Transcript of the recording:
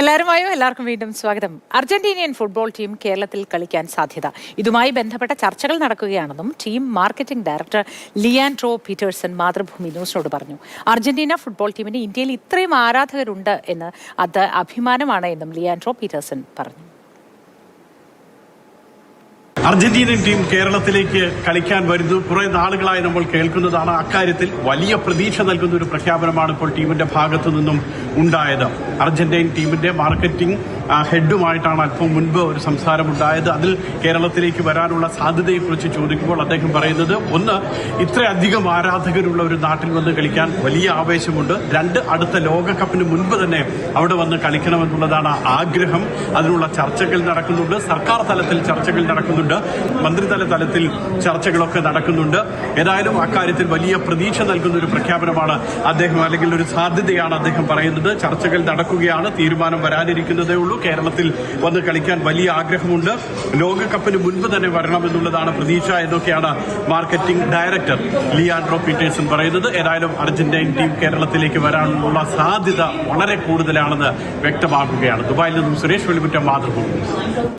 എല്ലാവർക്കും വീണ്ടും സ്വാഗതം. അർജന്റീനിയൻ ഫുട്ബോൾ ടീം കേരളത്തിൽ കളിക്കാൻ സാധ്യത. ഇതുമായി ബന്ധപ്പെട്ട ചർച്ചകൾ നടക്കുകയാണെന്നും team marketing director Leandro Peterson Mathrubhumi ന്യൂസിനോട് പറഞ്ഞു. അർജന്റീന ഫുട്ബോൾ ടീമിന് ഇന്ത്യയിൽ ഇത്രയും ആരാധകരുണ്ട് എന്ന് അത് അഭിമാനമാണ് എന്നും ലിയാൻഡ്രോ പീറ്റേഴ്സൺ പറഞ്ഞു. അർജന്റീനിയൻ ടീം കേരളത്തിലേക്ക് കളിക്കാൻ വരുന്നു. കുറെ നാളുകളായി നമ്മൾ കേൾക്കുന്നതാണ്. അക്കാര്യത്തിൽ വലിയ പ്രതീക്ഷ നൽകുന്ന ഒരു പ്രഖ്യാപനമാണ് ഇപ്പോൾ ടീമിന്റെ ഭാഗത്തു നിന്നും ഉണ്ടായത്. അർജന്റീൻ ടീമിന്റെ മാർക്കറ്റിംഗ് ഹെഡുമായിട്ടാണ് അല്പം മുൻപ് ഒരു സംസാരമുണ്ടായത്. അതിൽ കേരളത്തിലേക്ക് വരാനുള്ള സാധ്യതയെക്കുറിച്ച് ചോദിക്കുമ്പോൾ അദ്ദേഹം പറയുന്നത്, ഒന്ന്, ഇത്രയധികം ആരാധകരുള്ള ഒരു നാട്ടിൽ വന്ന് കളിക്കാൻ വലിയ ആവേശമുണ്ട്. രണ്ട്, അടുത്ത ലോകകപ്പിന് മുൻപ് തന്നെ അവിടെ വന്ന് കളിക്കണമെന്നുള്ളതാണ് ആഗ്രഹം. അതിനുള്ള ചർച്ചകൾ നടക്കുന്നുണ്ട്. സർക്കാർ തലത്തിൽ ചർച്ചകൾ നടക്കുന്നുണ്ട്. മന്ത്രിതല തലത്തിൽ ചർച്ചകളൊക്കെ നടക്കുന്നുണ്ട്. ഏതായാലും അക്കാര്യത്തിൽ വലിയ പ്രതീക്ഷ നൽകുന്ന ഒരു പ്രഖ്യാപനമാണ് അദ്ദേഹം, അല്ലെങ്കിൽ ഒരു സാധ്യതയാണ് അദ്ദേഹം പറയുന്നത്. ചർച്ചകൾ നടക്കുകയാണ്. തീരുമാനം വരാനിരിക്കുന്നതേ ഉള്ളൂ. കേരളത്തിൽ വന്ന് കളിക്കാൻ വലിയ ആഗ്രഹമുണ്ട്. ലോകകപ്പിന് മുൻപ് തന്നെ വരണമെന്നുള്ളതാണ് പ്രതീക്ഷ എന്നൊക്കെയാണ് മാർക്കറ്റിംഗ് ഡയറക്ടർ ലിയാൻഡ്രോ പീറ്റേഴ്സൺ പറയുന്നത്. ഏതായാലും അർജന്റീൻ ടീം കേരളത്തിലേക്ക് വരാനുള്ള സാധ്യത വളരെ കൂടുതലാണെന്ന് വ്യക്തമാക്കുകയാണ്. ദുബായിൽ നിന്നും സുരേഷ് വെളിമുറ്റം, മാതൃഭൂമി.